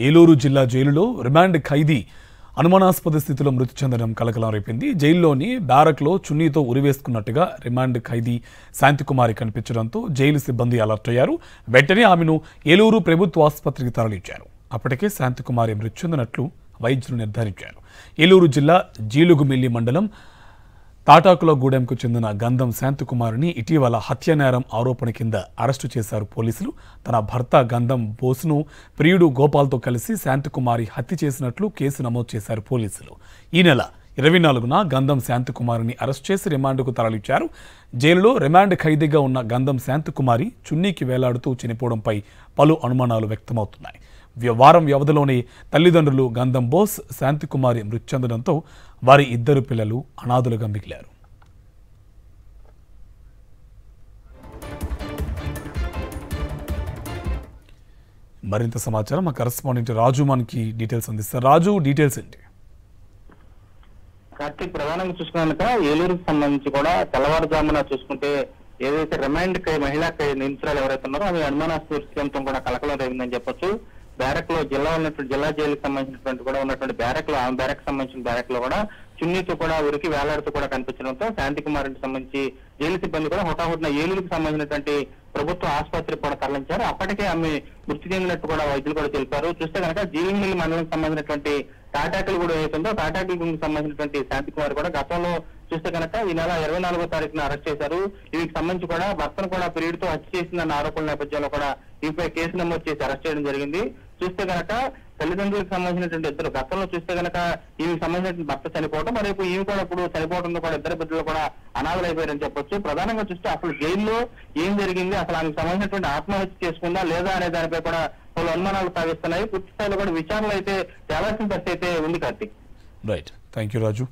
ఏలూరు జిల్లా జైలులో రిమాండ్ ఖైదీ అనుమానాస్పద స్థితిలో మృతి చెందడం కలకలం రేపింది. జైల్లోని బ్యారక్లో చున్నీతో ఉరివేసుకున్నట్టుగా రిమాండ్ ఖైదీ శాంతికుమారి కనిపించడంతో జైలు సిబ్బంది అలర్ట్ అయ్యారు. వెంటనే ఆమెను ఏలూరు ప్రభుత్వ ఆసుపత్రికి తరలించారు. అప్పటికే శాంతికుమారి మృతి చెందినట్లు వైద్యులు నిర్ధారించారు. ఏలూరు జిల్లా జీలుగుమిల్లి మండలం తాటాకులగూడెంకు చెందిన గంధం శాంతికుమారిని ఇటీవల హత్యానేరం ఆరోపణ కింద అరెస్టు చేశారు పోలీసులు. తన భర్త గంధం బోసును ప్రియుడు గోపాల్తో కలిసి శాంతికుమారి హత్య చేసినట్లు కేసు నమోదు చేశారు పోలీసులు. ఈ నెల 24న గంధం శాంతికుమారిని అరెస్టు చేసి రిమాండ్కు తరలించారు. జైలులో రిమాండ్ ఖైదీగా ఉన్న గంధం శాంతికుమారి చున్నీకి వేలాడుతూ చనిపోవడంపై పలు అనుమానాలు వ్యక్తమవుతున్నాయి. వారం వ్యవధిలోనే తల్లిదండ్రులు గంధం బోస్, శాంతికుమారి మృతి చెందడంతో వారి ఇద్దరు పిల్లలు అనాథులుగా మిగిలారు. మరింత సమాచారం మా కరెస్పాండెంట్ రాజు మనకి డీటెయిల్స్ అందిస్తారు. రాజు, డీటెయిల్స్ ఏంటి? కార్తీక్, ప్రధానంగా చూసుకున్నాక ఏలూరుకు సంబంధించి కూడా తెల్లవారుజామున చూసుకుంటే ఏదైతే రిమాండ్ మహిళా నిందితురాలు ఎవరైతే ఉన్నారో ఆమె అనుమానాస్పద కూడా కలకలం రేగిందని చెప్పొచ్చు. బ్యారక్ లో జిల్లా జైలుకి సంబంధించినటువంటి కూడా ఉన్నటువంటి బ్యారక్ లో ఆమె బ్యారక్ సంబంధించిన బ్యారక్ లో కూడా చున్నీతో కూడా ఉరికి వేలాడుతూ కూడా కనిపించడంతో శాంతికుమారికి సంబంధించి జైలు సిబ్బంది కూడా హుటాహుటిన ఏలూరుకు సంబంధించినటువంటి ప్రభుత్వ ఆసుపత్రికి కూడా తరలించారు. అప్పటికే ఆమె మృతి చెందినట్టు కూడా వైద్యులు కూడా తెలిపారు. చూస్తే కనుక జీలిమిల్లి మండలం సంబంధించినటువంటి తాటాకులు కూడా ఏదైతుందో తాటాకులకు సంబంధించినటువంటి శాంతికుమారి కూడా గతంలో చూస్తే కనుక ఈ నెల 24వ తారీఖున అరెస్ట్ చేశారు. వీటికి సంబంధించి కూడా భర్తను కూడా ప్రియుడితో హత్య చేసిందన్న ఆరోపణల నేపథ్యంలో కూడా వీపై కేసు నమోదు చేసి అరెస్ట్ చేయడం జరిగింది. చూస్తే కనుక తల్లిదండ్రులకు సంబంధించినటువంటి ఇద్దరు గతంలో చూస్తే కనుక ఈమెకి సంబంధించిన భర్త చనిపోవడం, మరేపు ఈమె కూడా ఇప్పుడు చనిపోవడంతో కూడా ఇద్దరు బిడ్డలు కూడా అనాథలైపోయారని చెప్పొచ్చు. ప్రధానంగా చూస్తే అసలు జైల్లో ఏం జరిగింది, అసలు ఆమెకు సంబంధించినటువంటి ఆత్మహత్య చేసుకుందా లేదా అనే దానిపై కూడా పలు అనుమానాలు సాగిస్తున్నాయి. పూర్తి స్థాయిలో కూడా విచారణలు అయితే తేలాల్సిన పరిస్థితి అయితే ఉంది. Karthik, right, thank you Raju.